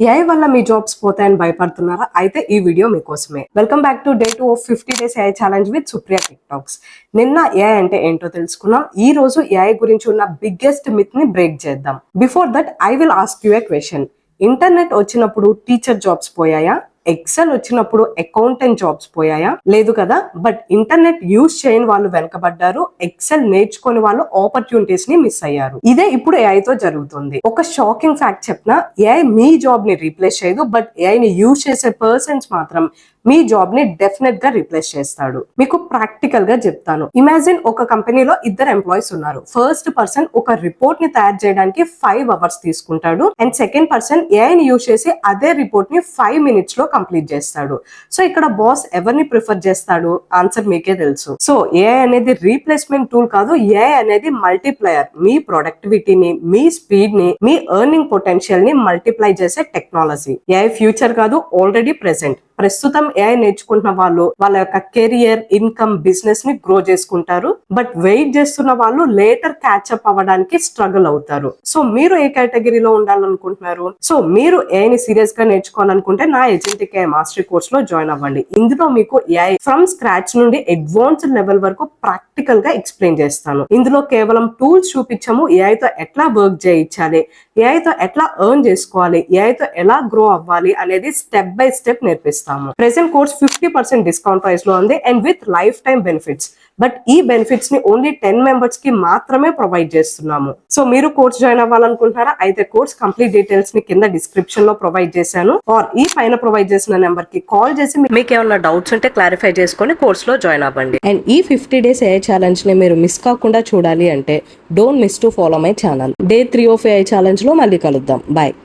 AI వల్ల మీ jobs పోతాయని భయపడుతున్నారా? అయితే ఈ వీడియో మీకోసమే. Welcome back to day 2 of 50 days AI challenge with Supriya TikToks. నిన్న ఏఐ అంటే ఏంటో తెలుసుకున్నాం. ఈ రోజు ఏఐ గురించి ఉన్న బిగ్గెస్ట్ మిత్ ని బ్రేక్ చేద్దాం. Before that I will ask you A question. Internet వచ్చినప్పుడు టీచర్ జాబ్స్ పోయాయా? ఎక్సెల్ వచ్చినప్పుడు అకౌంటెంట్ జాబ్స్ పోయాయా? లేదు కదా. బట్ ఇంటర్నెట్ యూజ్ చేయని వాళ్ళు వెనకబడ్డారు. ఎక్సెల్ నేర్చుకుని వాళ్ళు ఆపర్చునిటీస్ ని మిస్ అయ్యారు. ఇదే ఇప్పుడు ఏఐ తో జరుగుతుంది. ఒక షాకింగ్ ఫ్యాక్ట్ చెప్పిన, ఏఐ మీ జాబ్ ని రీప్లేస్ చేయదు. బట్ ఏఐ ని యూజ్ చేసే పర్సన్స్ మాత్రం మీ జాబ్ ని డెఫినెట్ గా రీప్లేస్ చేస్తాడు. మీకు ప్రాక్టికల్ గా చెప్తాను. ఇమాజిన్ ఒక కంపెనీలో ఇద్దరు ఎంప్లాయీస్ ఉన్నారు. ఫస్ట్ పర్సన్ ఒక రిపోర్ట్ ని తయారు చేయడానికి 5 అవర్స్ తీసుకుంటాడు. అండ్ సెకండ్ పర్సన్ ఏఐ ని యూజ్ చేసి అదే రిపోర్ట్ ని 5 మినిట్స్ లో కంప్లీట్ చేస్తాడు. సో ఇక్కడ బాస్ ఎవరిని ప్రిఫర్ చేస్తాడు? ఆన్సర్ మీకే తెలుసు. సో ఏఐ అనేది రీప్లేస్మెంట్ టూల్ కాదు. ఏఐ అనేది మల్టీప్లయర్. మీ ప్రొడక్టివిటీని, మీ స్పీడ్ ని, మీ ఎర్నింగ్ పొటెన్షియల్ ని మల్టిప్లై చేసే టెక్నాలజీ. ఏఐ ఫ్యూచర్ కాదు, ఆల్రెడీ ప్రెసెంట్. ప్రస్తుతం ఏఐ నేర్చుకుంటున్న వాళ్ళు వాళ్ళ యొక్క కెరియర్, ఇన్కమ్, బిజినెస్ ని గ్రో చేసుకుంటారు. బట్ వెయిట్ చేస్తున్న వాళ్ళు లేటర్ క్యాచ్అప్ అవ్వడానికి స్ట్రగుల్ అవుతారు. సో మీరు ఏ కేటగిరీలో ఉండాలనుకుంటున్నారు? సో మీరు ఏఐ ని సీరియస్ గా నేర్చుకోవాలనుకుంటే నా ఏజెంటిక్ ఏఐ మాస్టరీ కోర్స్ లో జాయిన్ అవ్వండి. ఇందులో మీకు ఏఐ ఫ్రమ్ స్క్రాచ్ నుండి అడ్వాన్స్డ్ లెవెల్ వరకు ప్రాక్టికల్ గా ఎక్స్ప్లెయిన్ చేస్తాను. ఇందులో కేవలం టూల్స్ చూపించాము. ఏఐ తో ఎట్లా వర్క్ చేయించాలి, ఏఐ తో ఎట్లా ఎర్న్ చేసుకోవాలి, ఏఐ తో ఎలా గ్రో అవ్వాలి అనేది స్టెప్ బై స్టెప్ నేర్పిస్తాము. ప్రెసెంట్ కోర్స్ 50% డిస్కౌంట్ ప్రైస్ లో ఉంది and with life time benefits. But ఈ బెనిఫిట్స్ ని ఓన్లీ 10 మెంబర్స్ కి మాత్రమే ప్రొవైడ్ చేస్తున్నాము. సో మీరు కోర్స్ జాయిన్ అవ్వాలనుకుంటున్నారా? అయితే కోర్స్ కంప్లీట్ డీటెయిల్స్ ని కింద డిస్క్రిప్షన్ లో ప్రొవైడ్ చేశాను. ఆర్ ఈ పైన ప్రొవైడ్ చేసిన నెంబర్ కి కాల్ చేసి మీకు ఏమైనా డౌట్స్ ఉంటే క్లారిఫై చేసుకొని కోర్స్ లో జాయిన్ అవ్వండి. అండ్ ఈ 50 డేస్ ఏఐ ఛాలెంజ్ ని మీరు మిస్ కాకుండా చూడాలి అంటే don't miss to follow my channel. Day 3 of AI challenge లో మళ్ళీ కలుద్దాం. బాయ్.